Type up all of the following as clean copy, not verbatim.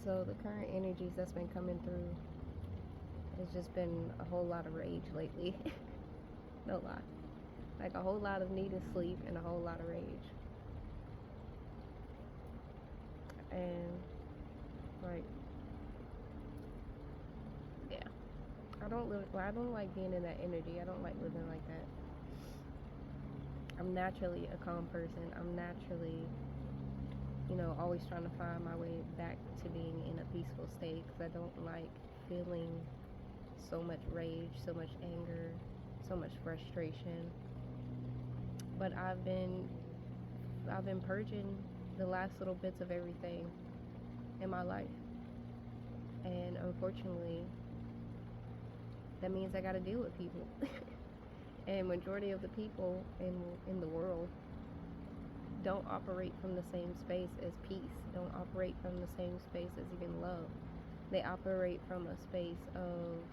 So the current energies that's been coming through has just been a whole lot of rage lately. No lie. Like a whole lot of needed sleep and a whole lot of rage. And like, yeah. I don't like being in that energy. I don't like living like that. I'm naturally a calm person. I'm naturally, always trying to find my way back to being in a peaceful state because I don't like feeling so much rage, so much anger, so much frustration. But I've been purging the last little bits of everything in my life. And unfortunately, that means I got to deal with people. And majority of the people in the world don't operate from the same space as peace, don't operate from the same space as even love. They operate from a space of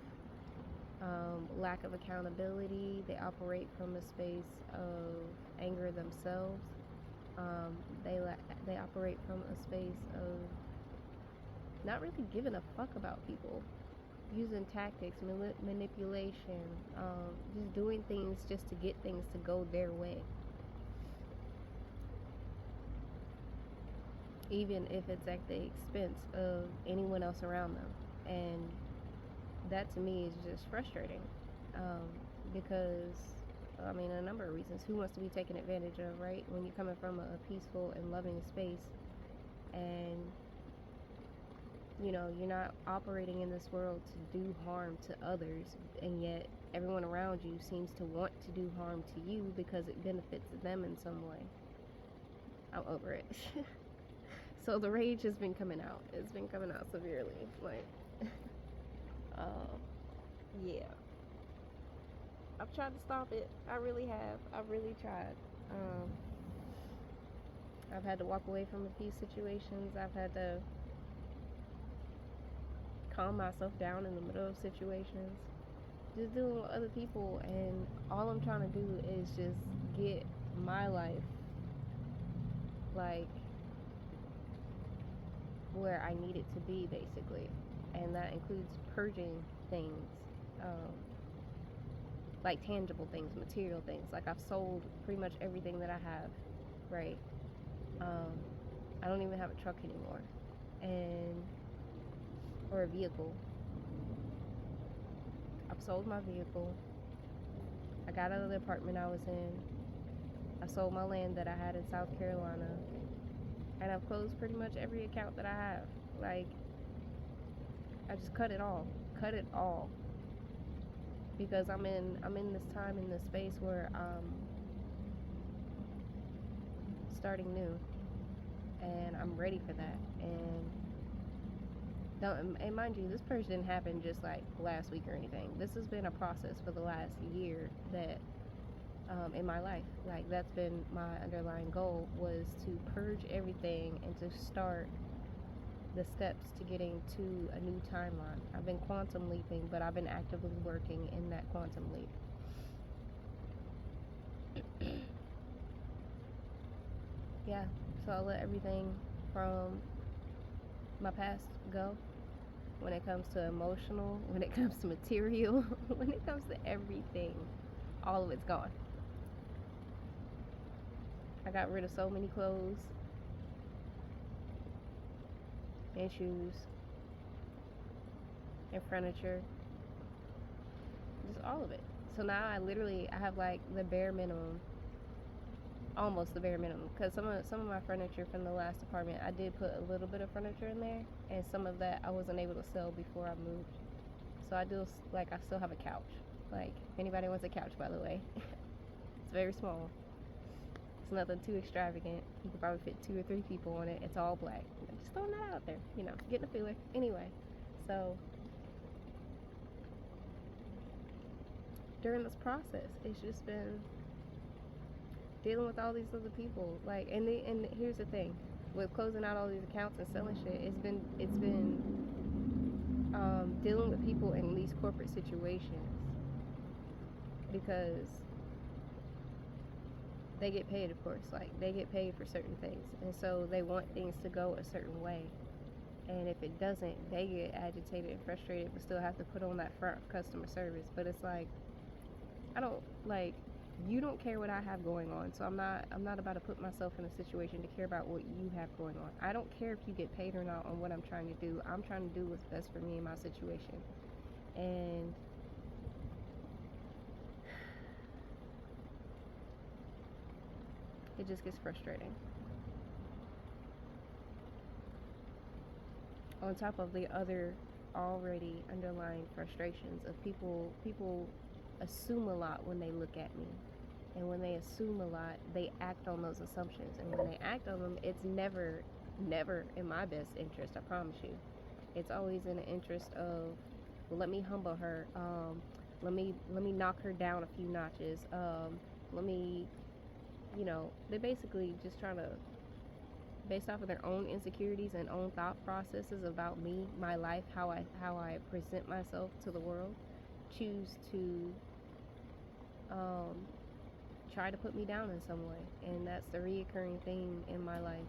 lack of accountability. They operate from a space of anger themselves. They operate from a space of not really giving a fuck about people, using tactics, manipulation, just doing things just to get things to go their way, even if it's at the expense of anyone else around them. And that to me is just frustrating, because I mean, a number of reasons. Who wants to be taken advantage of, right? When you're coming from a peaceful and loving space, and you're not operating in this world to do harm to others, and yet everyone around you seems to want to do harm to you because it benefits them in some way. I'm over it. So the rage has been coming out. It's been coming out severely. Like, yeah. I've tried to stop it. I really have. I've really tried. I've had to walk away from a few situations. I've had to calm myself down in the middle of situations. Just dealing with other people, and all I'm trying to do is just get my life, like, where I need it to be, basically. And that includes purging things, like tangible things, material things. Like, I've sold pretty much everything that I have, right? I don't even have a truck anymore, or a vehicle. I've sold my vehicle. I got out of the apartment I was in. I sold my land that I had in South Carolina, and I've closed pretty much every account that I have. Like, I just cut it all, because I'm in this time, in this space where I'm starting new, and I'm ready for that. And mind you, this purge didn't happen just like last week or anything. This has been a process for the last year that, in my life, like, that's been my underlying goal, was to purge everything and to start the steps to getting to a new timeline. I've been quantum leaping, but I've been actively working in that quantum leap. Yeah, so I'll let everything from my past go. When it comes to emotional, when it comes to material, when it comes to everything, all of it's gone. I got rid of so many clothes and shoes and furniture, just all of it. So now I have like the bare minimum, almost the bare minimum, because some of my furniture from the last apartment, I did put a little bit of furniture in there, and some of that I wasn't able to sell before I moved. So I still have a couch. Like, if anybody wants a couch, by the way, it's very small. It's nothing too extravagant. You could probably fit 2 or 3 people on it. It's all black. Just throwing that out there, getting a feeler. Anyway, so during this process, it's just been dealing with all these other people. Like, and here's the thing, with closing out all these accounts and selling shit, it's been dealing with people in these corporate situations, because they get paid, of course. Like, they get paid for certain things, and so they want things to go a certain way. And if it doesn't, they get agitated and frustrated, but still have to put on that front customer service. But it's like, I don't like, you don't care what I have going on, so I'm not about to put myself in a situation to care about what you have going on. I don't care if you get paid or not on what I'm trying to do. I'm trying to do what's best for me in my situation. And it just gets frustrating. On top of the other already underlying frustrations of people assume a lot when they look at me. And when they assume a lot, they act on those assumptions. And when they act on them, it's never in my best interest, I promise you. It's always in the interest of, well, let me humble her. Let me knock her down a few notches. Let me, they basically just trying to, based off of their own insecurities and own thought processes about me, my life, how I present myself to the world, choose to try to put me down in some way. And that's the reoccurring theme in my life.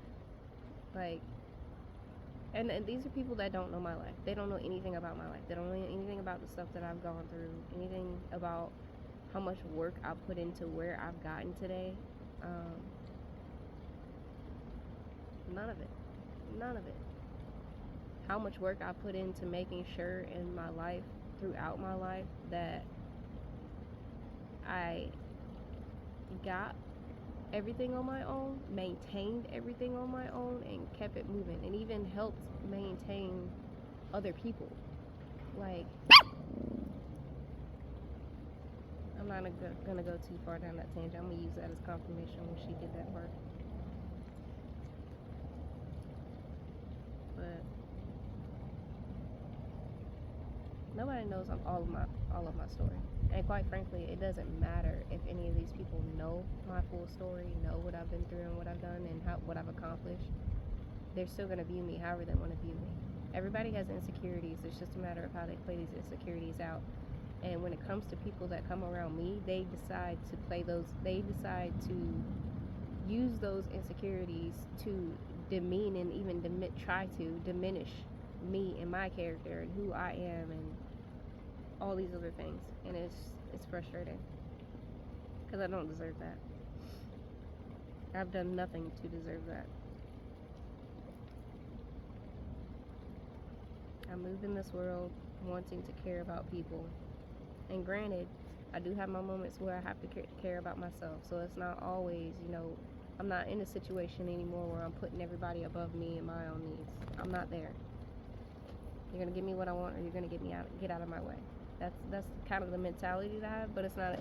Like, and these are people that don't know my life. They don't know anything about my life. They don't know anything about the stuff that I've gone through, anything about how much work I've put into where I've gotten today. None of it. None of it. How much work I put into making sure in my life, throughout my life, that I got everything on my own, maintained everything on my own, and kept it moving, and even helped maintain other people. Like, I'm not gonna go too far down that tangent. I'm gonna use that as confirmation when she did that part. But nobody knows all of my story. And quite frankly, it doesn't matter if any of these people know my full story, know what I've been through and what I've done and what I've accomplished. They're still going to view me however they want to view me. Everybody has insecurities. It's just a matter of how they play these insecurities out. And when it comes to people that come around me, they decide to use those insecurities to demean and even try to diminish me and my character and who I am and all these other things. And it's frustrating because I don't deserve that. I've done nothing to deserve that. I move in this world wanting to care about people. And granted, I do have my moments where I have to care about myself. So it's not always, I'm not in a situation anymore where I'm putting everybody above me and my own needs. I'm not there. You're going to give me what I want, or you're going to get out of my way. That's kind of the mentality that I have, but it's not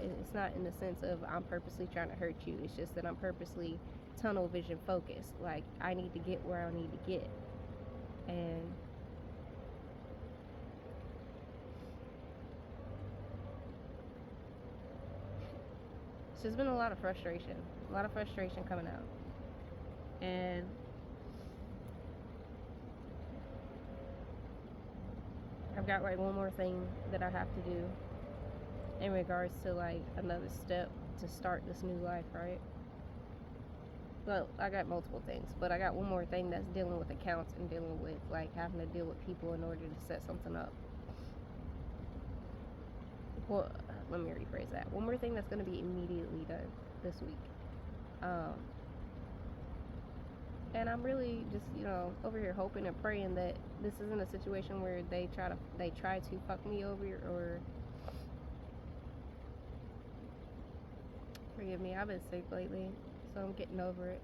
in the sense of I'm purposely trying to hurt you. It's just that I'm purposely tunnel vision focused. Like, I need to get where I need to get. And it's just been a lot of frustration coming out. And I've got like one more thing that I have to do in regards to like another step to start this new life, right? Well, I got multiple things, but I got one more thing that's dealing with accounts and dealing with like having to deal with people in order to set something up. Well, let me rephrase that. One more thing that's going to be immediately done this week. And I'm really just, over here hoping and praying that this isn't a situation where they try to fuck me over, or forgive me, I've been sick lately, so I'm getting over it.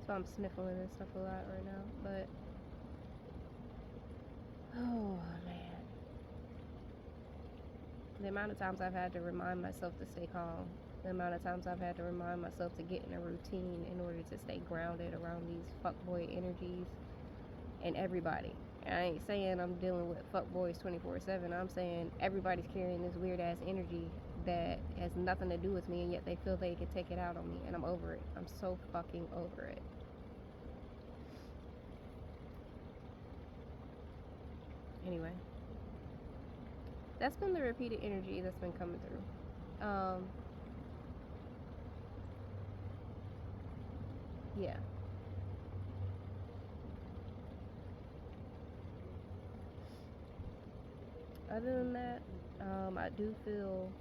So I'm sniffling and stuff a lot right now, but oh man. The amount of times I've had to remind myself to stay calm, the amount of times I've had to remind myself to get in a routine in order to stay grounded around these fuckboy energies and everybody. And I ain't saying I'm dealing with fuckboys 24/7. I'm saying everybody's carrying this weird ass energy that has nothing to do with me, and yet they feel they can take it out on me, and I'm over it. I'm so fucking over it. Anyway, that's been the repeated energy that's been coming through. Yeah. Other than that, I do feel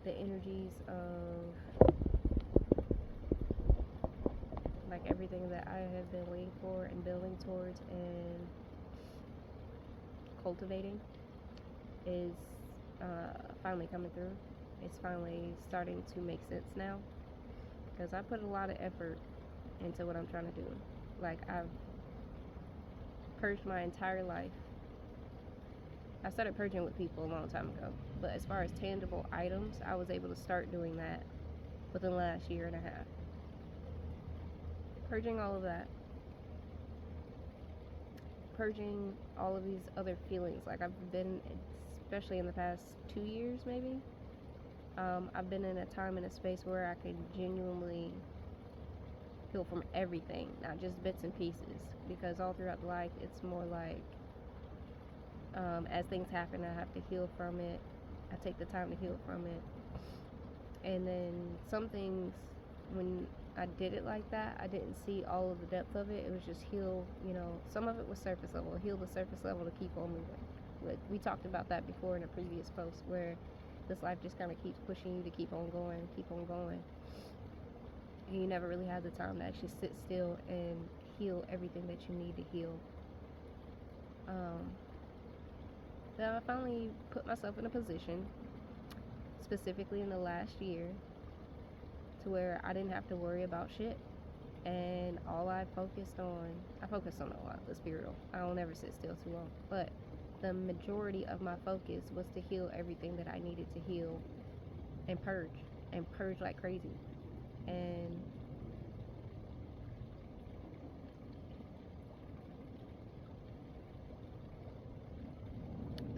the energies of like everything that I have been waiting for and building towards and cultivating is finally coming through. It's finally starting to make sense now because I put a lot of effort into what I'm trying to do. Like, I've purged my entire life. I started purging with people a long time ago, but as far as tangible items, I was able to start doing that within the last year and a half. Purging all of that. Purging all of these other feelings. Like, I've been, especially in the past 2 years maybe, I've been in a time and a space where I could genuinely heal from everything, not just bits and pieces. Because all throughout life, it's more like, as things happen, I have to heal from it. I take the time to heal from it. And then some things, when I did it like that, I didn't see all of the depth of it. It was just heal, some of it was surface level. Heal the surface level to keep on moving. We talked about that before in a previous post, where this life just kind of keeps pushing you to keep on going. And you never really have the time to actually sit still and heal everything that you need to heal. So I finally put myself in a position, specifically in the last year, to where I didn't have to worry about shit. And all I focused on a lot, let's be real. I don't ever sit still too long. But the majority of my focus was to heal everything that I needed to heal and purge like crazy. And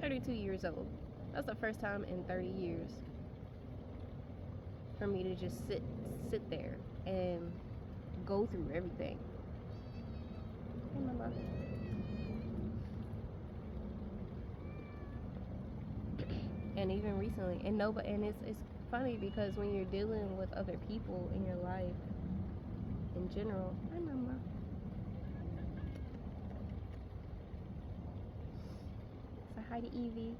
32 years old. That's the first time in 30 years for me to just sit there and go through everything. Hey, mama. And even recently, and it's funny because when you're dealing with other people in your life in general. Hi, mama. Say hi to Evie.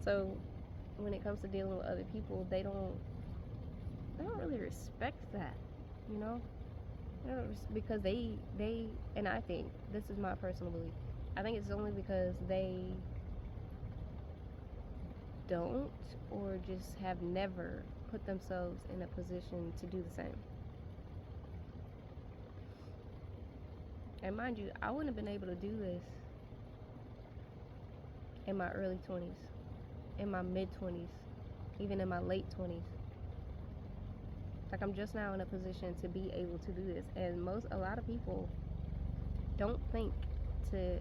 So when it comes to dealing with other people, they don't really respect that, you know? Because they and I think this is my personal belief. I think it's only because they don't or just have never put themselves in a position to do the same. And mind you, I wouldn't have been able to do this in my early 20s, in my mid 20s, even in my late 20s. Like, I'm just now in a position to be able to do this. And a lot of people don't think to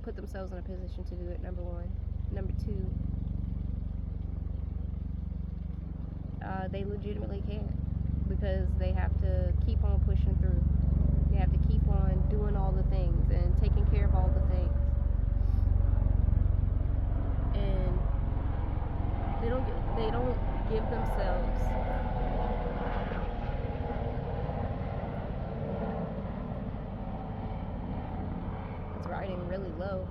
put themselves in a position to do it, number one. Number two, they legitimately can't, because they have to keep on pushing through. They have to keep on doing all the things and taking care of all the things. And they don't give themselves it's riding really low.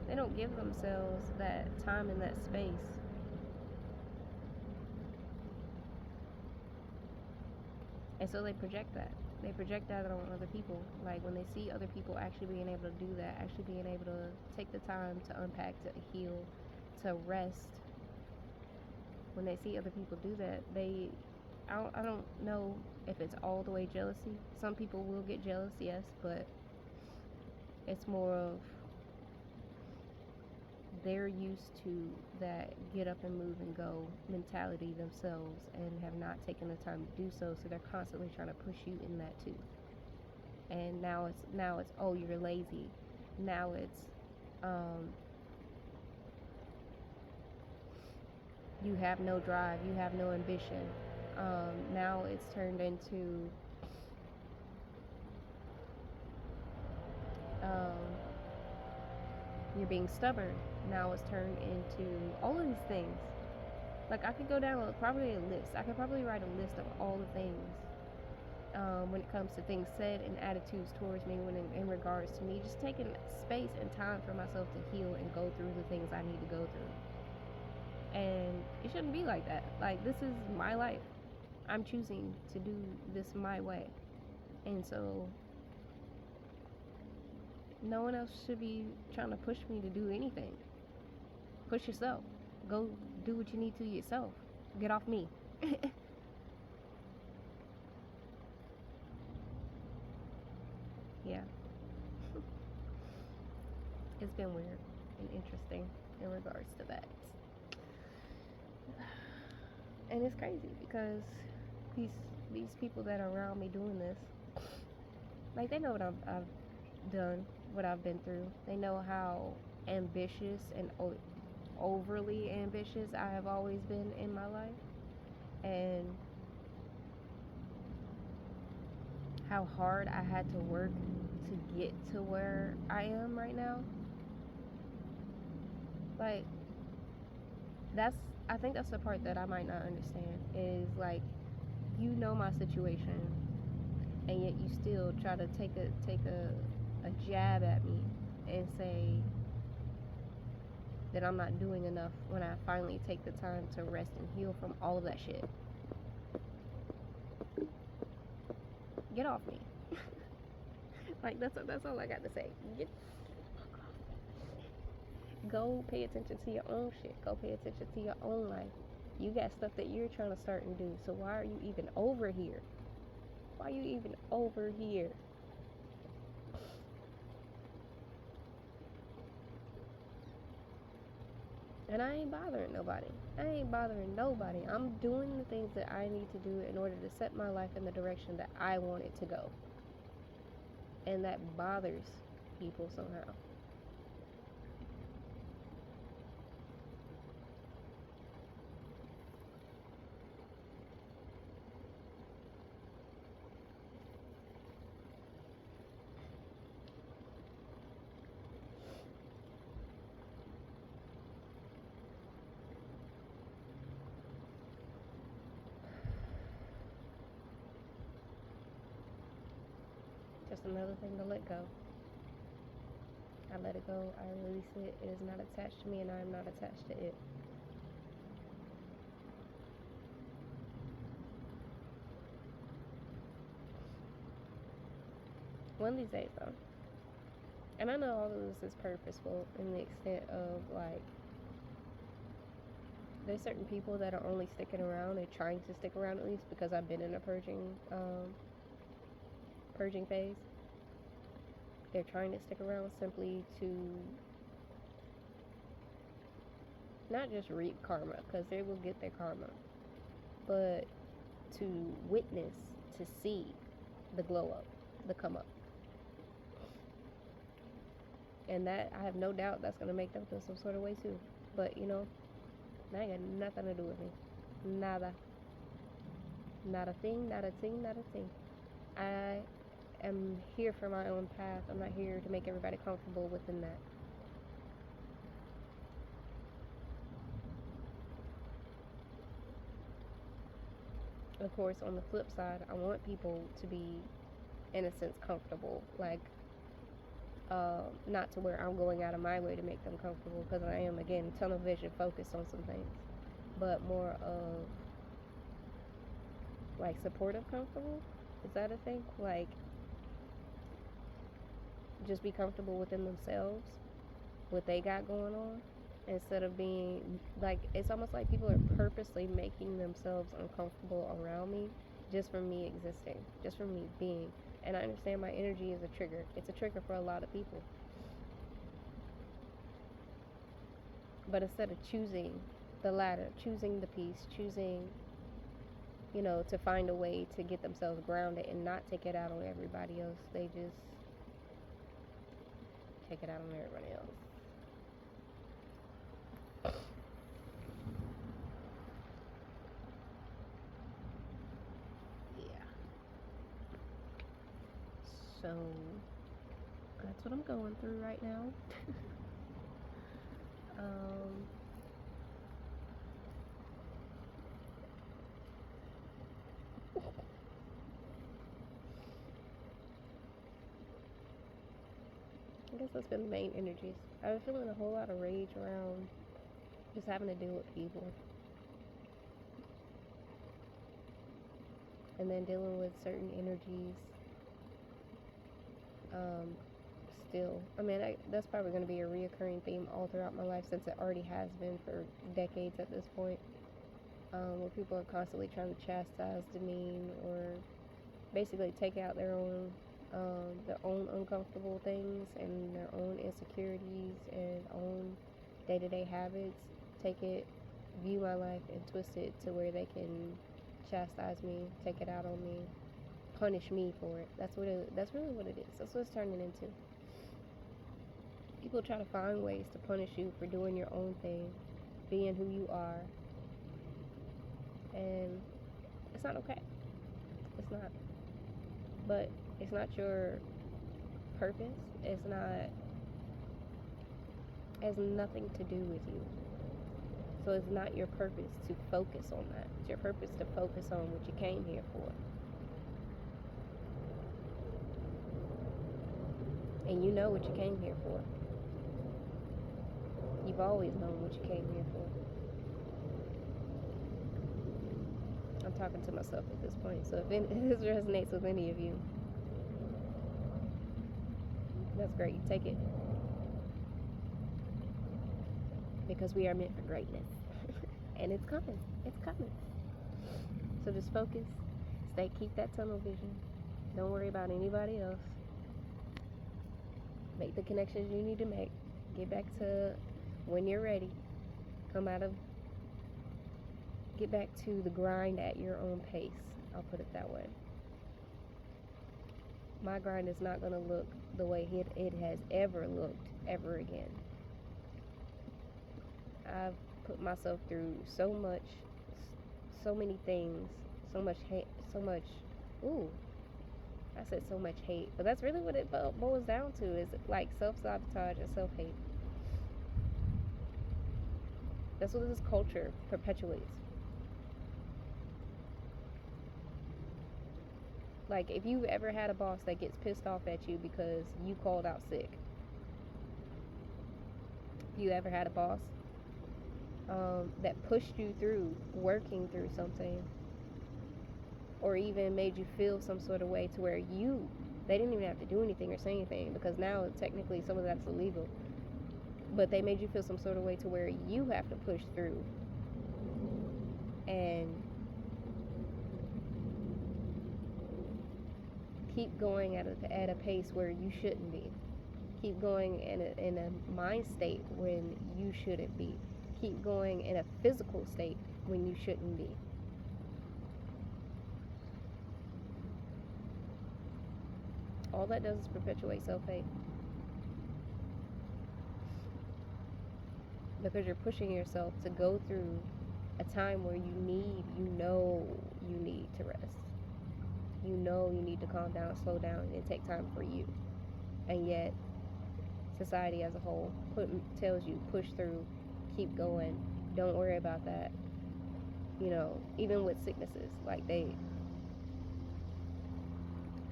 They don't give themselves that time and that space. And so they project that. They project that on other people. Like, when they see other people actually being able to do that, actually being able to take the time to unpack, to heal, to rest. When they see other people do that, I don't know if it's all the way jealousy. Some people will get jealous, yes, but it's more of they're used to that get up and move and go mentality themselves and have not taken the time to do so, so they're constantly trying to push you in that too. And now it's oh, you're lazy. Now it's you have no drive, you have no ambition. Now it's turned into you're being stubborn. Now it's turned into all of these things. Like, I could go down probably a list. I could probably write a list of all the things, when it comes to things said and attitudes towards me when in regards to me just taking space and time for myself to heal and go through the things I need to go through. And it shouldn't be like that. Like, this is my life. I'm choosing to do this my way. And so no one else should be trying to push me to do anything. Push yourself. Go do what you need to yourself. Get off me. Yeah. It's been weird and interesting in regards to that. And it's crazy because these these people that are around me doing this, like, they know what I've done, what I've been through. They know how ambitious and overly ambitious I have always been in my life, and how hard I had to work to get to where I am right now. Like, that's I think that's the part that I might not understand is, like, you know my situation, and yet you still try to take a jab at me and say that I'm not doing enough when I finally take the time to rest and heal from all of that shit. Get off me. Like, that's all I got to say. Go pay attention to your own shit. Go pay attention to your own life. You got stuff that you're trying to start and do. So why are you even over here? Why are you even over here? And I ain't bothering nobody. I ain't bothering nobody. I'm doing the things that I need to do in order to set my life in the direction that I want it to go. And that bothers people somehow. Just another thing to let go. I let it go. I release it. It is not attached to me, and I am not attached to it. One of these days, though. And I know all of this is purposeful in the extent of, like, there's certain people that are only sticking around and trying to stick around, at least because I've been in a purging phase. They're trying to stick around simply to not just reap karma, because they will get their karma, but to witness, to see the glow up, the come up. And that, I have no doubt that's going to make them feel some sort of way too. But, that ain't got nothing to do with me. Nada. Not a thing, not a thing, not a thing. I am here for my own path. I'm not here to make everybody comfortable within that. Of course, on the flip side, I want people to be, in a sense, comfortable. Like, not to where I'm going out of my way to make them comfortable, because I am, again, tunnel vision focused on some things. But more of, like, supportive comfortable. Is that a thing? Like, just be comfortable within themselves, what they got going on, instead of being, like, it's almost like people are purposely making themselves uncomfortable around me just from me existing, just from me being. And I understand my energy is a trigger. It's a trigger for a lot of people. But instead of choosing the latter, choosing the peace, choosing, to find a way to get themselves grounded and not take it out on everybody else, they just take it out on everybody else. Yeah. So that's what I'm going through right now. um, I guess that's been the main energies. I've been feeling a whole lot of rage around just having to deal with people. And then dealing with certain energies. Still, I mean, that's probably going to be a reoccurring theme all throughout my life, since it already has been for decades at this point. Where people are constantly trying to chastise, demean, or basically take out their own uncomfortable things and their own insecurities and own day-to-day habits. Take it, view my life, and twist it to where they can chastise me, take it out on me, punish me for it. That's really what it is. That's what it's turning into. People try to find ways to punish you for doing your own thing, being who you are, and it's not okay. It's not. But it's not your purpose. It has nothing to do with you. So it's not your purpose to focus on that. It's your purpose to focus on what you came here for. And you know what you came here for. You've always known what you came here for. I'm talking to myself at this point, so if this resonates with any of you, that's great. You take it. Because we are meant for greatness. And it's coming. It's coming. So just focus. Keep that tunnel vision. Don't worry about anybody else. Make the connections you need to make. Get back to when you're ready. Get back to the grind at your own pace. I'll put it that way. My grind is not going to look the way it has ever looked ever again. I've put myself through so many things, so much hate, I said so much hate, but that's really what it boils down to, is like self-sabotage and self-hate. That's what this culture perpetuates. Like, if you've ever had a boss that gets pissed off at you because you called out sick. If you ever had a boss that pushed you through working through something, or even made you feel some sort of way to where they didn't even have to do anything or say anything, because now technically some of that's illegal, but they made you feel some sort of way to where you have to push through and keep going at a pace where you shouldn't be. Keep going in a mind state when you shouldn't be. Keep going in a physical state when you shouldn't be. All that does is perpetuate self-hate. Because you're pushing yourself to go through a time where you know you need to rest. You know you need to calm down, slow down, and take time for you. And yet, society as a whole tells you, push through, keep going, don't worry about that. You know, even with sicknesses, like I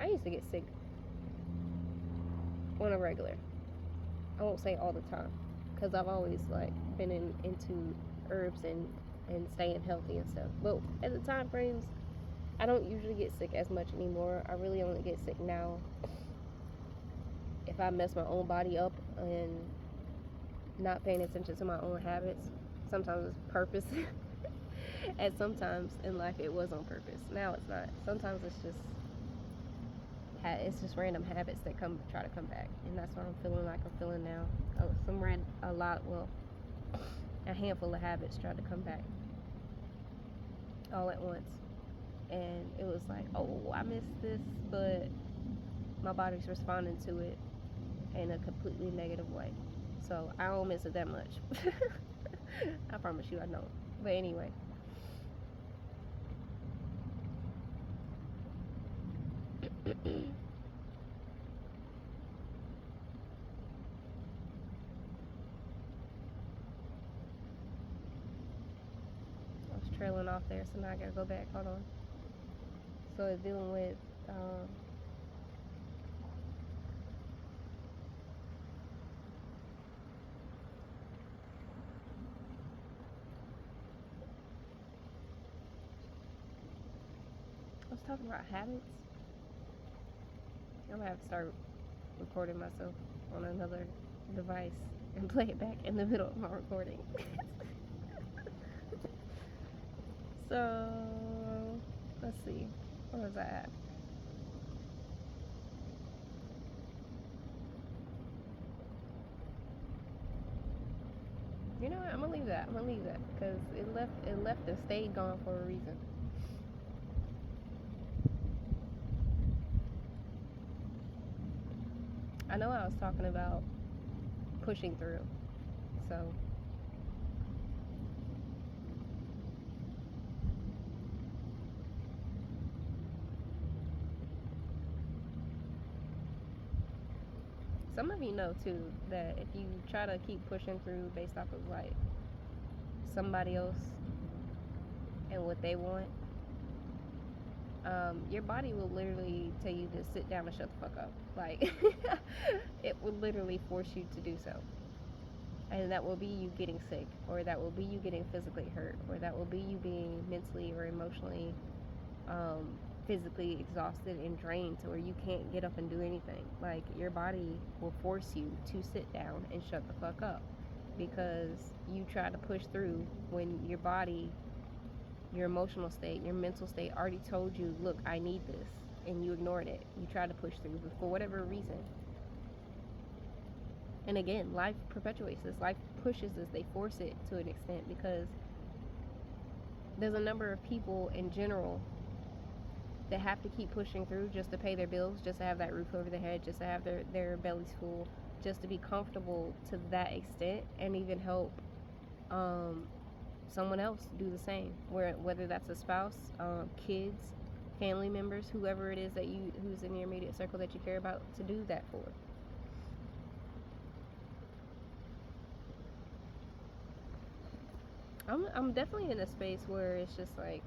used to get sick on a regular. I won't say all the time, because I've always been into herbs and staying healthy and stuff. But at the time frames, I don't usually get sick as much anymore. I really only get sick now if I mess my own body up and not paying attention to my own habits. Sometimes it's purpose, and sometimes in life it was on purpose. Now it's not. Sometimes it's just random habits that try to come back, and that's what I'm feeling like I'm feeling now. A handful of habits tried to come back all at once, and it was like, oh, I missed this, but my body's responding to it in a completely negative way. So I don't miss it that much. I promise you I don't. But anyway. I was trailing off there, so now I gotta go back. Hold on. So it's dealing with Talking about habits, I'm gonna have to start recording myself on another device and play it back in the middle of my recording. So, let's see. What was I at? You know what? I'm gonna leave that. I'm gonna leave that because it left and stayed gone for a reason. I know I was talking about pushing through. So, some of you know too that if you try to keep pushing through based off of like somebody else and what they want, your body will literally tell you to sit down and shut the fuck up. Like, it will literally force you to do so. And that will be you getting sick, or that will be you getting physically hurt, or that will be you being mentally or emotionally, physically exhausted and drained to where you can't get up and do anything. Like, your body will force you to sit down and shut the fuck up because you try to push through when your body, your emotional state, your mental state already told you, look, I need this, and you ignored it. You tried to push through for whatever reason. And again, life perpetuates this. Life pushes this. They force it to an extent because there's a number of people in general that have to keep pushing through just to pay their bills, just to have that roof over their head, just to have their bellies full, just to be comfortable to that extent, and even help someone else do the same. Whether that's a spouse, kids, family members, whoever it is that who's in your immediate circle that you care about, to do that for. I'm definitely in a space where it's just like,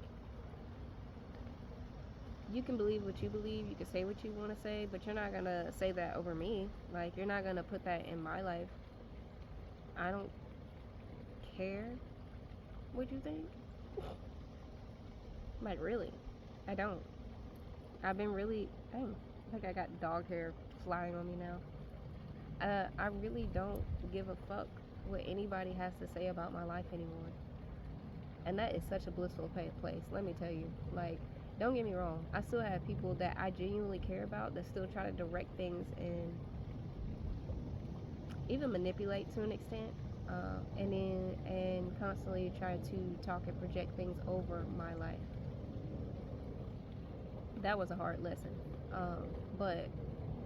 you can believe what you believe, you can say what you want to say, but you're not gonna say that over me. Like, you're not gonna put that in my life. I don't care what you think. Like, really, I don't. I've been really, dang, like I got dog hair flying on me now. I really don't give a fuck what anybody has to say about my life anymore. And that is such a blissful place, let me tell you. Like, don't get me wrong, I still have people that I genuinely care about that still try to direct things and even manipulate to an extent, and constantly try to talk and project things over my life. That was a hard lesson, but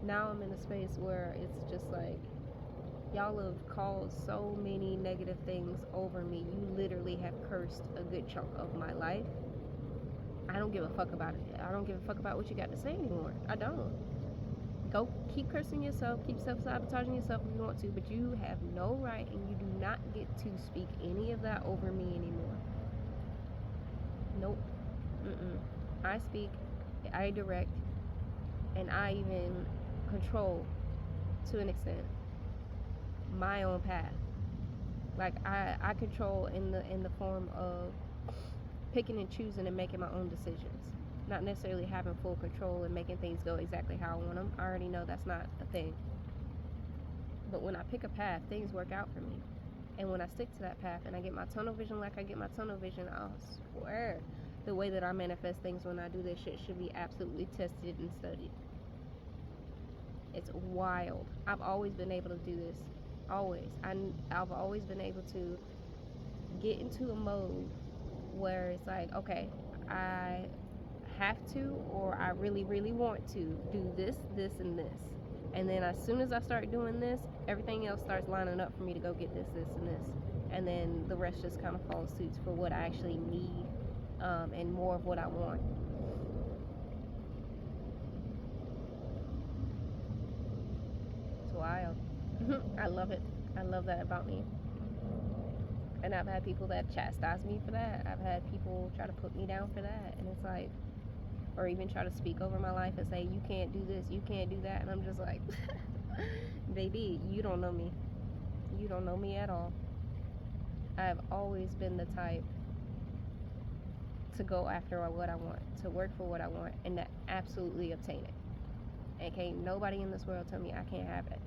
now I'm in a space where it's just like, y'all have called so many negative things over me. You literally have cursed a good chunk of my life. I don't give a fuck about it. I don't give a fuck about what you got to say anymore. I don't. Go keep cursing yourself, keep self-sabotaging yourself if you want to, but you have no right and you do not get to speak any of that over me anymore. Nope. I speak, I direct, and I even control, to an extent, my own path. Like, I control in the form of picking and choosing and making my own decisions, not necessarily having full control and making things go exactly how I want them. I already know that's not a thing. But when I pick a path, things work out for me. And when I stick to that path and I get my tunnel vision like I get my tunnel vision, I'll swear the way that I manifest things when I do this shit should be absolutely tested and studied. It's wild. I've always been able to do this. Always. I've always been able to get into a mode where it's like, okay, I have to, or I really, really want to do this, this, and this. And then as soon as I start doing this, everything else starts lining up for me to go get this, this, and this. And then the rest just kind of falls suits for what I actually need, and more of what I want. It's wild. I love it. I love that about me. And I've had people that chastise me for that. I've had people try to put me down for that. And it's like, or even try to speak over my life and say, you can't do this, you can't do that. And I'm just like, baby, you don't know me. You don't know me at all. I've always been the type to go after what I want, to work for what I want, and to absolutely obtain it. And can't nobody in this world tell me I can't have it.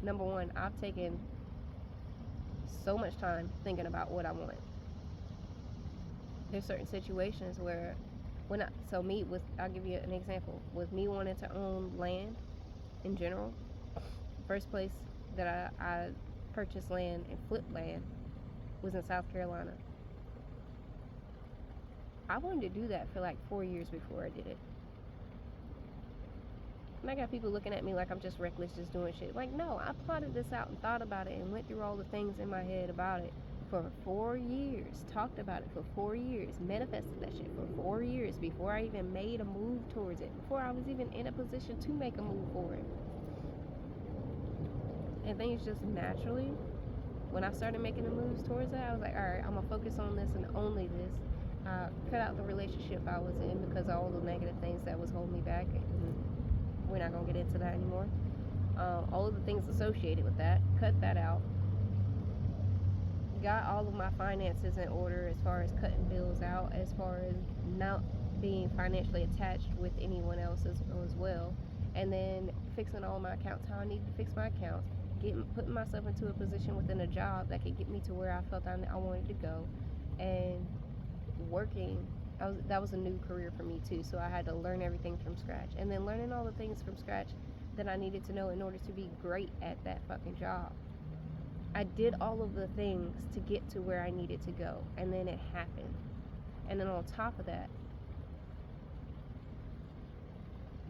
Number one, I've taken so much time thinking about what I want. There's certain situations where I'll give you an example. With me wanting to own land in general, first place that I purchased land and flipped land was in South Carolina. I wanted to do that for like 4 years before I did it. And I got people looking at me like I'm just reckless, just doing shit. Like, no, I plotted this out and thought about it and went through all the things in my head about it for 4 years. Talked about it for 4 years. Manifested that shit for 4 years before I even made a move towards it. Before I was even in a position to make a move for it. And things just naturally, when I started making the moves towards it, I was like, alright, I'm going to focus on this and only this. Cut out the relationship I was in because of all the negative things that was holding me back. We're not going to get into that anymore. All of the things associated with that, cut that out. Got all of my finances in order as far as cutting bills out, as far as not being financially attached with anyone else as well. And then fixing all my accounts, how I needed to fix my accounts. Putting myself into a position within a job that could get me to where I felt I wanted to go. And working, that was a new career for me too, so I had to learn everything from scratch, and then learning all the things from scratch that I needed to know in order to be great at that fucking job. I did all of the things to get to where I needed to go, and then it happened. And then on top of that,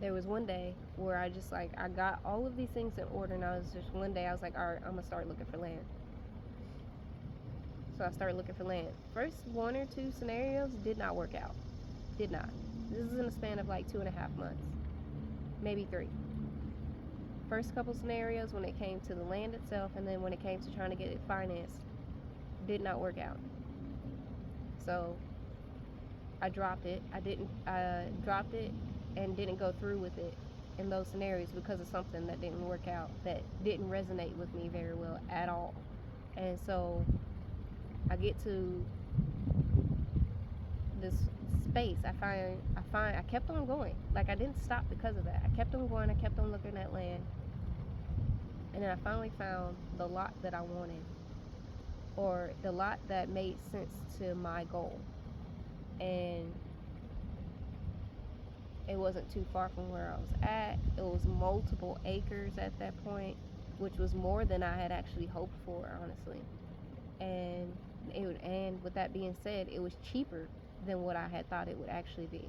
there was one day where I got all of these things in order, and one day I was like, alright, I'm gonna start looking for land. So I started looking for land. First 1 or 2 scenarios did not work out. Did not. This is in a span of like 2.5 months. Maybe 3. First couple scenarios when it came to the land itself, and then when it came to trying to get it financed, did not work out. So I dropped it. I dropped it and didn't go through with it in those scenarios because of something that didn't work out, that didn't resonate with me very well at all. And so I get to this space. I kept on going. Like, I didn't stop because of that. I kept on going. I kept on looking at land. And then I finally found the lot that I wanted, or the lot that made sense to my goal. And it wasn't too far from where I was at. It was multiple acres at that point, which was more than I had actually hoped for, honestly. And with that being said, it was cheaper than what I had thought it would actually be.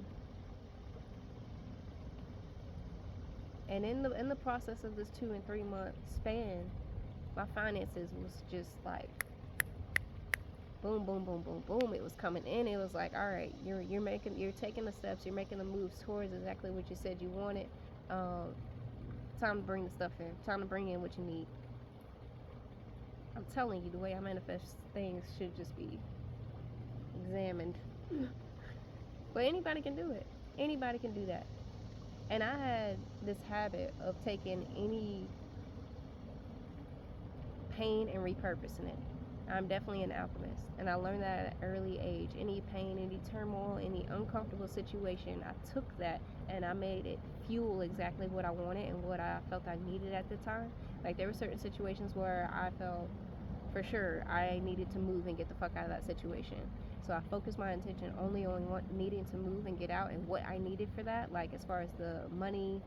And in the process of this 2 and 3 month span, my finances was just like boom, boom, boom, boom, boom. It was coming in. It was like, all right, you're taking the steps, you're making the moves towards exactly what you said you wanted. Time to bring the stuff in. Time to bring in what you need. I'm telling you, the way I manifest things should just be examined. But anybody can do it. Anybody can do that. And I had this habit of taking any pain and repurposing it. I'm definitely an alchemist, and I learned that at an early age. Any pain, any turmoil, any uncomfortable situation, I took that and I made it fuel exactly what I wanted and what I felt I needed at the time. Like, there were certain situations where I felt for sure I needed to move and get the fuck out of that situation. So I focused my attention only on needing to move and get out, and what I needed for that, like as far as the money,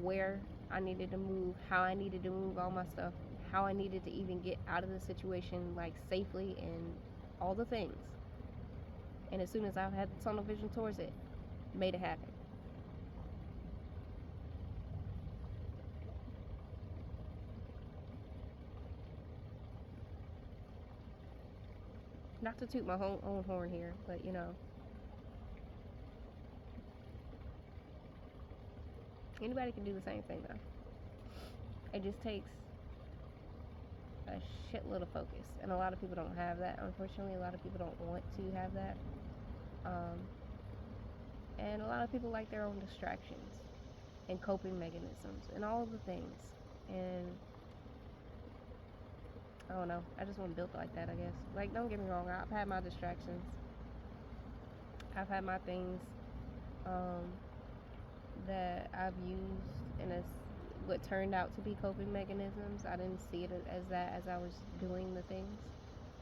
where I needed to move, how I needed to move all my stuff, how I needed to even get out of the situation, like, safely, and all the things. And as soon as I had tunnel vision towards it, made it happen. Not to toot my own horn here, but you know, anybody can do the same thing though. It just takes a shitload of focus, and a lot of people don't have that. Unfortunately, a lot of people don't want to have that, and a lot of people like their own distractions and coping mechanisms and all of the things. And I don't know. I just wasn't built like that, I guess. Like, don't get me wrong. I've had my distractions. I've had my things um, that I've used, and it's what turned out to be coping mechanisms. I didn't see it as that as I was doing the things.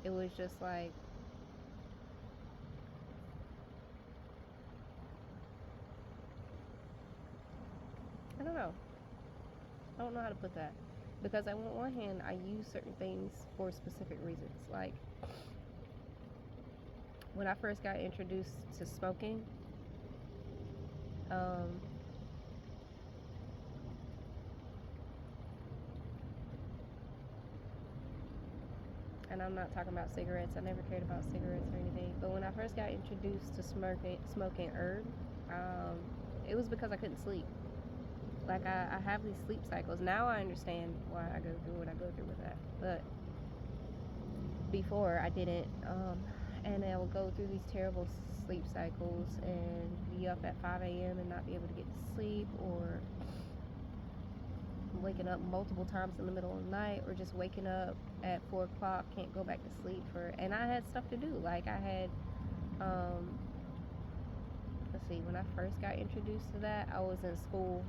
It was just like, I don't know. I don't know how to put that. Because on one hand, I use certain things for specific reasons. Like, when I first got introduced to smoking, um, and I'm not talking about cigarettes. I never cared about cigarettes or anything. But when I first got introduced to smoking herb, um, it was because I couldn't sleep. Like, I have these sleep cycles. Now I understand why I go through what I go through with that. But before I didn't. And I will go through these terrible sleep cycles and be up at 5 a.m. and not be able to get to sleep, or waking up multiple times in the middle of the night, or just waking up at 4 o'clock, can't go back to sleep and I had stuff to do. Like, I had, let's see, when I first got introduced to that, I was in school,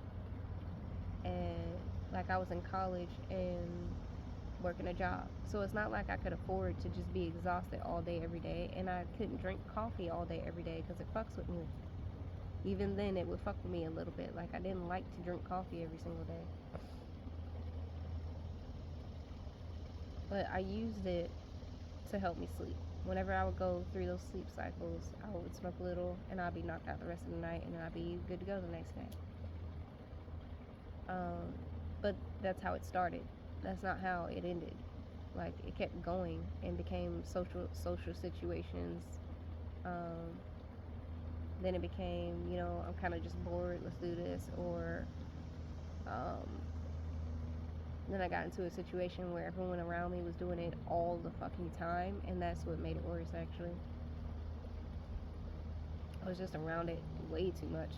and like, I was in college and working a job. So it's not like I could afford to just be exhausted all day, every day. And I couldn't drink coffee all day, every day, because it fucks with me. Even then, it would fuck with me a little bit. Like, I didn't like to drink coffee every single day. But I used it to help me sleep. Whenever I would go through those sleep cycles, I would smoke a little, and I'd be knocked out the rest of the night, and then I'd be good to go the next day. But that's how it started. That's not how it ended. Like, it kept going and became social situations. Then it became, I'm kind of just bored, let's do this. Or then I got into a situation where everyone around me was doing it all the fucking time, and that's what made it worse, actually. I was just around it way too much.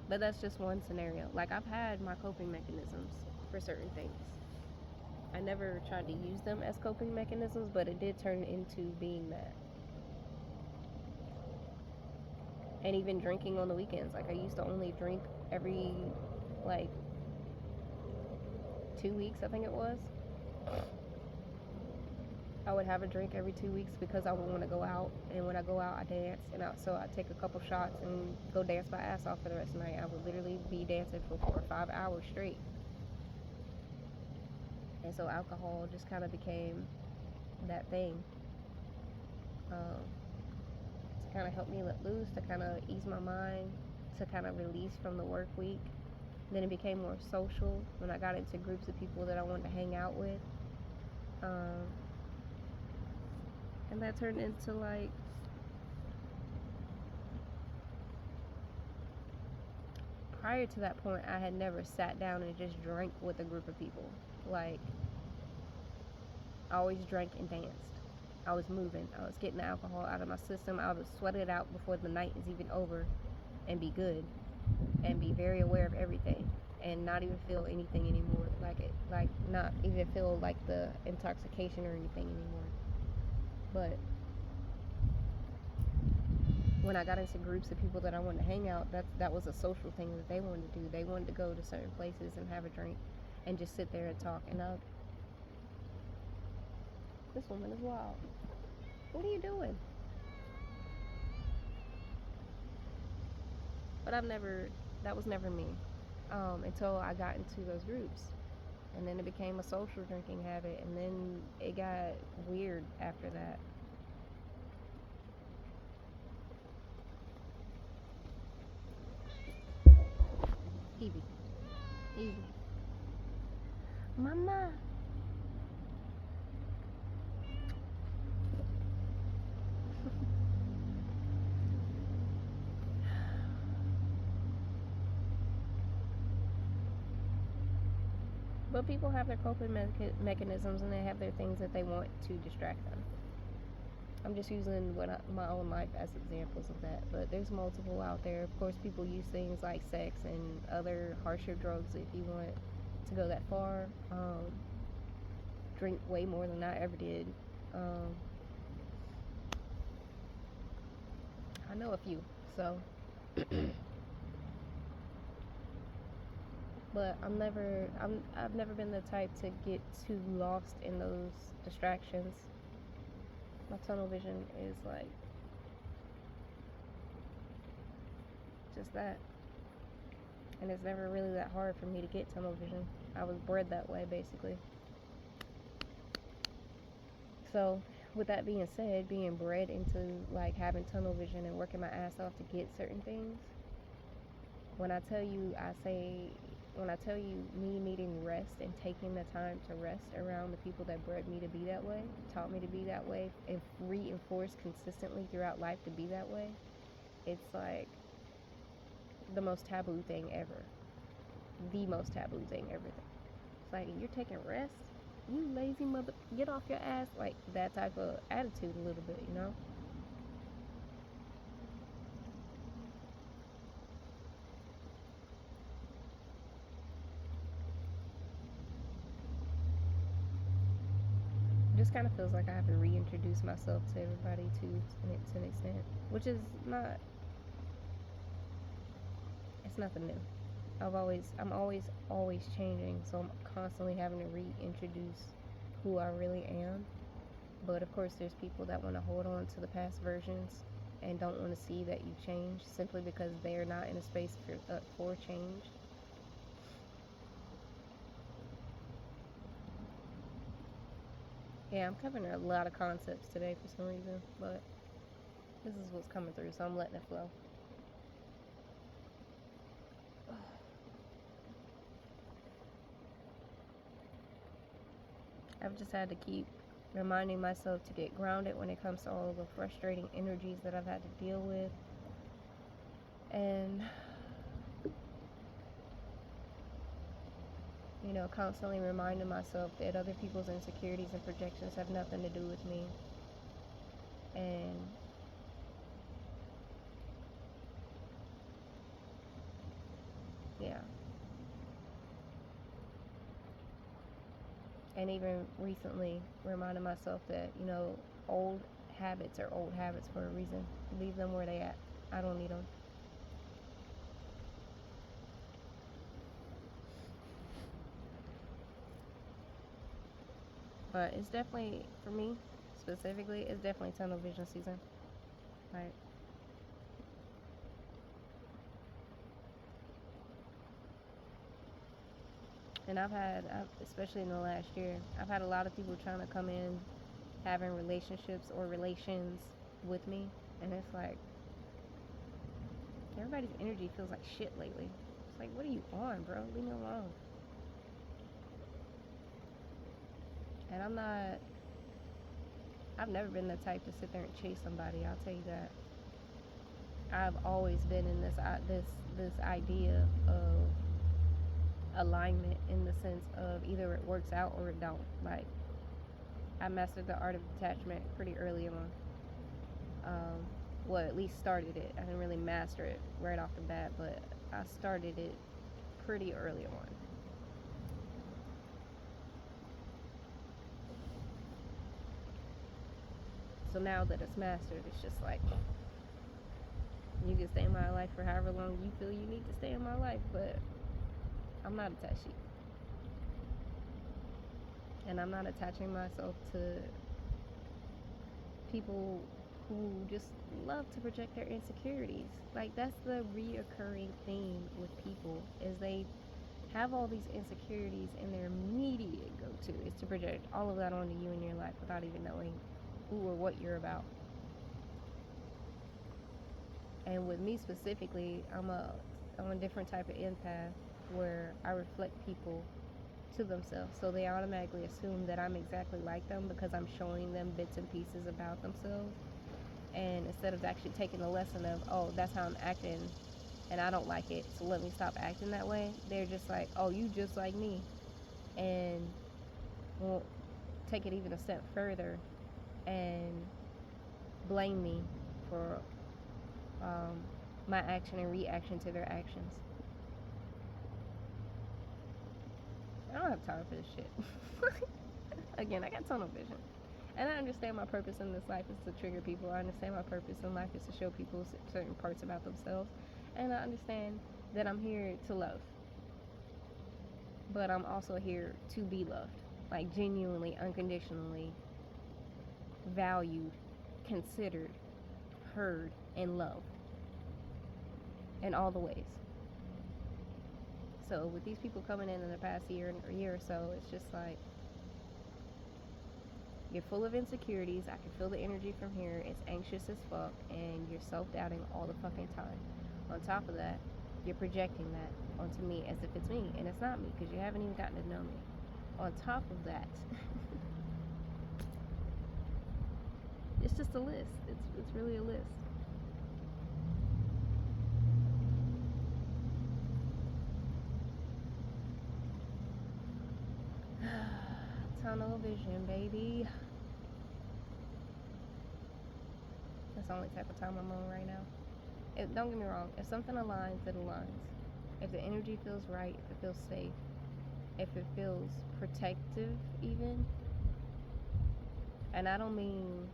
But that's just one scenario. Like, I've had my coping mechanisms for certain things. I never tried to use them as coping mechanisms, but it did turn into being that. And even drinking on the weekends. Like, I used to only drink every, like, 2 weeks, I think it was. I would have a drink every 2 weeks because I would want to go out, and when I go out, I dance, and so I'd take a couple shots and go dance my ass off for the rest of the night. I would literally be dancing for 4 or 5 hours straight. And so alcohol just kind of became that thing, to kind of help me let loose, to kind of ease my mind, to kind of release from the work week. Then it became more social when I got into groups of people that I wanted to hang out with. And that turned into, like, prior to that point, I had never sat down and just drank with a group of people. Like, I always drank and danced. I was moving. I was getting the alcohol out of my system. I would sweat it out before the night is even over and be good and be very aware of everything and not even feel anything anymore. Like not even feel like the intoxication or anything anymore. But when I got into groups of people that I wanted to hang out, that was a social thing that they wanted to do. They wanted to go to certain places and have a drink and just sit there and talk. And this woman is wild. What are you doing? But that was never me, until I got into those groups. And then it became a social drinking habit, and then it got weird after that. Evie. Evie. Mama. But people have their coping mechanisms, and they have their things that they want to distract them. I'm just using my own life as examples of that. But there's multiple out there. Of course, people use things like sex and other harsher drugs if you want to go that far. drink way more than I ever did. I know a few, so but I've never been the type to get too lost in those distractions. My tunnel vision is like just that. And it's never really that hard for me to get tunnel vision. I was bred that way, basically. So, with that being said, being bred into like having tunnel vision and working my ass off to get certain things, when I tell you me needing rest and taking the time to rest around the people that bred me to be that way, taught me to be that way, and reinforced consistently throughout life to be that way, it's like the most taboo thing ever. The most taboo thing ever. It's like, you're taking rest? You lazy mother, get off your ass. Like, that type of attitude a little bit, you know? It just kind of feels like I have to reintroduce myself to everybody to an extent, which is not, it's nothing new. I'm always changing, so I'm constantly having to reintroduce who I really am. But of course, there's people that want to hold on to the past versions and don't want to see that you change simply because they're not in a space for change. Yeah, I'm covering a lot of concepts today for some reason, but this is what's coming through, so I'm letting it flow. I've just had to keep reminding myself to get grounded when it comes to all the frustrating energies that I've had to deal with. And, you know, constantly reminding myself that other people's insecurities and projections have nothing to do with me. And yeah. And even recently reminding myself that, you know, old habits are old habits for a reason. Leave them where they at. I don't need them. But it's definitely, for me specifically, it's definitely tunnel vision season. Like, and especially in the last year, I've had a lot of people trying to come in having relationships or relations with me, and it's like everybody's energy feels like shit lately. It's like, what are you on, bro? Leave me alone. And I've never been the type to sit there and chase somebody, I'll tell you that. I've always been in this idea of alignment, in the sense of either it works out or it don't. Like, I mastered the art of detachment pretty early on. Well, at least started it. I didn't really master it right off the bat, but I started it pretty early on. So now that it's mastered, it's just like, you can stay in my life for however long you feel you need to stay in my life, but I'm not attached. And I'm not attaching myself to people who just love to project their insecurities. Like, that's the reoccurring theme with people, is they have all these insecurities, and their immediate go-to is to project all of that onto you in your life without even knowing who or what you're about. And with me specifically, I'm a different type of empath, where I reflect people to themselves, so they automatically assume that I'm exactly like them because I'm showing them bits and pieces about themselves. And instead of actually taking the lesson of, oh, that's how I'm acting and I don't like it, so let me stop acting that way, they're just like, oh, you just like me, and won't take it even a step further and blame me for my action and reaction to their actions. I don't have time for this shit. Again, I got tunnel vision. And I understand my purpose in this life is to trigger people. I understand my purpose in life is to show people certain parts about themselves. And I understand that I'm here to love. But I'm also here to be loved. Like, genuinely, unconditionally valued, considered, heard, and loved. In all the ways. So with these people coming in the past year or so, it's just like, you're full of insecurities. I can feel the energy from here. It's anxious as fuck, and you're self-doubting all the fucking time. On top of that, you're projecting that onto me as if it's me, and it's not me, because you haven't even gotten to know me. On top of that, it's just a list. It's really a list. Tunnel vision, baby. That's the only type of time I'm on right now. Don't get me wrong. If something aligns, it aligns. If the energy feels right, if it feels safe, if it feels protective even, and I don't mean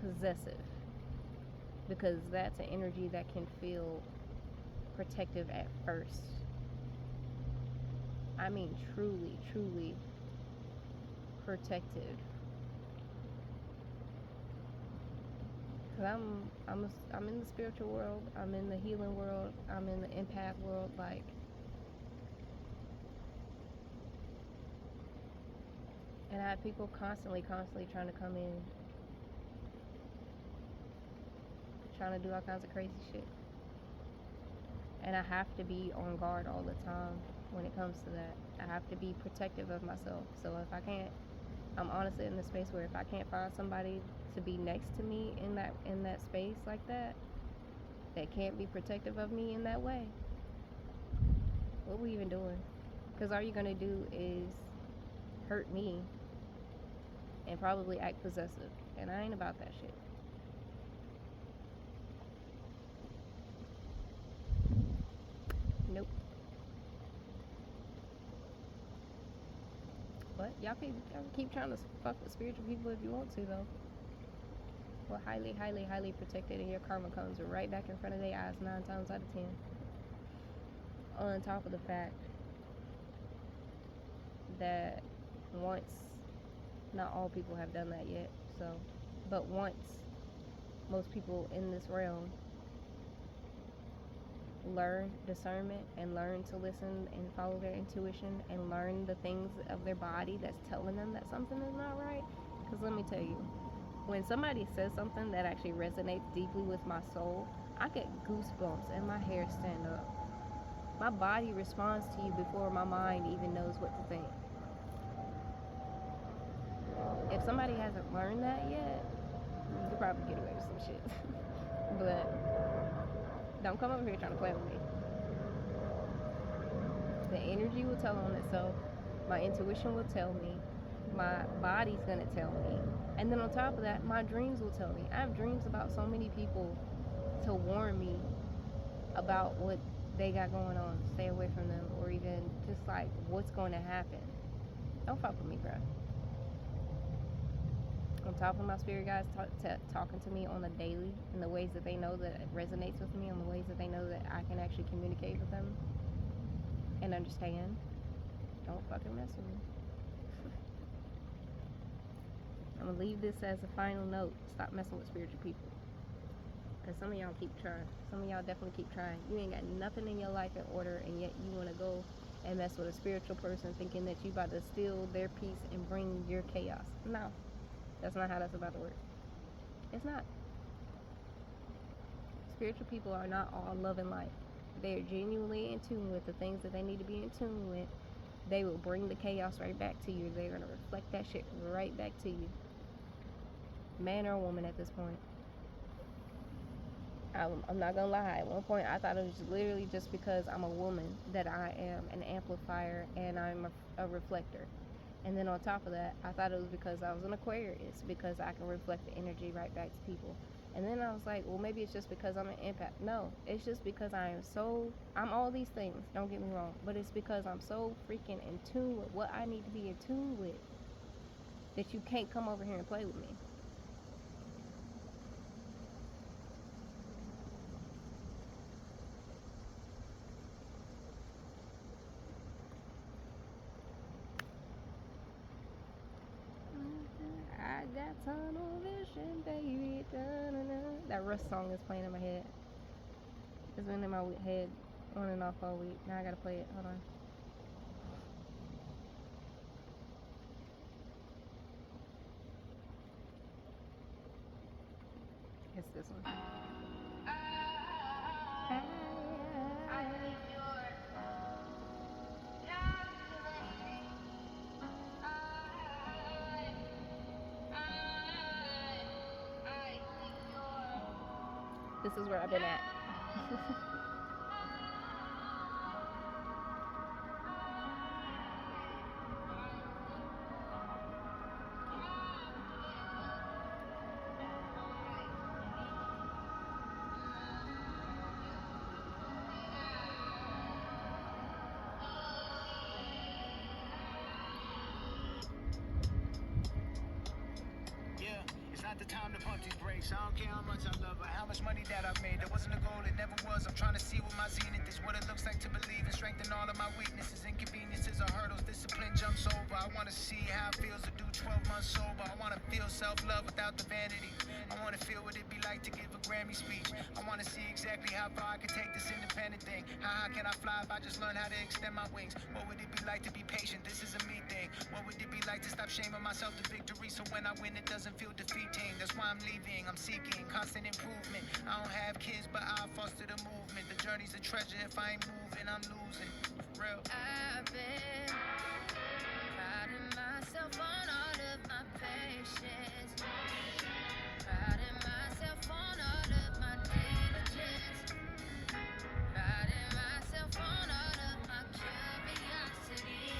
possessive, because that's an energy that can feel protective at first. I mean truly, truly protective. Cause I'm in the spiritual world. I'm in the healing world. I'm in the empath world. Like, and I have people constantly trying to come in, trying to do all kinds of crazy shit. And I have to be on guard all the time when it comes to that. I have to be protective of myself. So if I can't, I'm honestly in the space where if I can't find somebody to be next to me in that space like that can't be protective of me in that way, what are we even doing? Because all you're gonna do is hurt me and probably act possessive, and I ain't about that shit. Nope. But y'all can keep trying to fuck with spiritual people if you want to, though. We're highly, highly, highly protected, and your karma comes right back in front of their eyes 9 times out of 10. On top of the fact that once, not all people have done that yet, but once most people in this realm learn discernment and learn to listen and follow their intuition and learn the things of their body that's telling them that something is not right. Because let me tell you, when somebody says something that actually resonates deeply with my soul, I get goosebumps and my hair stand up. My body responds to you before my mind even knows what to think. If somebody hasn't learned that yet, you could probably get away with some shit. But don't come over here trying to play with me. The energy will tell on itself. My intuition will tell me. My body's gonna tell me. And then on top of that, my dreams will tell me. I have dreams about so many people to warn me about what they got going on. Stay away from them, or even just like what's going to happen. Don't fuck with me, bro. On top of my spirit guides talking to me on a daily in the ways that they know that it resonates with me, in the ways that they know that I can actually communicate with them and understand. Don't fucking mess with me. I'm gonna leave this as a final note. Stop messing with spiritual people. Because some of y'all keep trying. Some of y'all definitely keep trying. You ain't got nothing in your life in order, and yet you want to go and mess with a spiritual person thinking that you about to steal their peace and bring your chaos. No. That's not how that's about to work. It's not. Spiritual people are not all love and light. They are genuinely in tune with the things that they need to be in tune with. They will bring the chaos right back to you. They're going to reflect that shit right back to you. Man or woman at this point. I'm not gonna lie, at one point I thought it was literally just because I'm a woman that I am an amplifier and I'm a reflector. And then on top of that, I thought it was because I was an Aquarius, because I can reflect the energy right back to people. And then I was like, well, maybe it's just because I'm an empath. No, it's just because I'm all these things, don't get me wrong, but it's because I'm so freaking in tune with what I need to be in tune with that you can't come over here and play with me. I got tunnel vision, baby. Da-na-na. That Russ song is playing in my head. It's been in my head on and off all week. Now I gotta play it. Hold on. It's this one. This is where I've been at. The time to pump these brakes. I don't care how much I love her, how much money that I've made. That wasn't a goal, it never was. I'm trying to see what my zenith is, what it looks like to believe and strengthen all of my weaknesses. Inconveniences or hurdles, discipline jumps over. I want to see how it feels to do 12 months sober. I want to feel self-love without the vanity. I want to feel what it'd be like to give a Grammy speech. I want to see exactly how far I can take this independent thing. How high can I fly if I just learn how to extend my wings? What would it be like to be patient? This is a me thing. What would it be like to stop shaming myself to victory? So when I win, it doesn't feel defeating. That's why I'm leaving. I'm seeking constant improvement. I don't have kids, but I'll foster the movement. The journey's a treasure. If I ain't moving, I'm losing. For real. I've been priding myself on all of my patience. Priding myself on all of my diligence. Priding myself on all of my curiosity.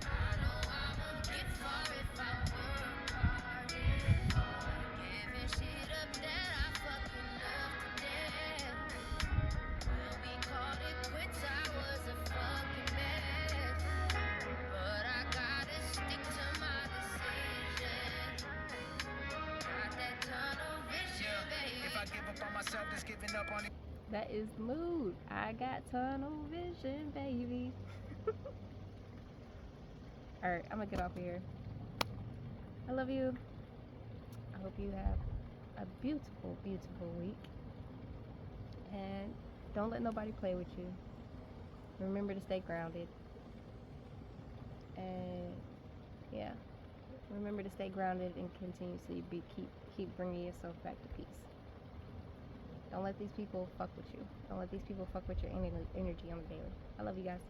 I know I will get far if I work hard. Giving shit up that I fucking love to death. When we called it quits, I was a fucking mess. But I gotta stick to my decision. Got that tunnel vision, baby. If I give up on myself, that's giving up on it. That is the mood. I got tunnel vision, baby. Alright, I'm gonna get off of here. I love you. I hope you have a beautiful, beautiful week. And don't let nobody play with you. Remember to stay grounded. And yeah, remember to stay grounded and continuously keep bringing yourself back to peace. Don't let these people fuck with you. Don't let these people fuck with your energy on the daily. I love you guys.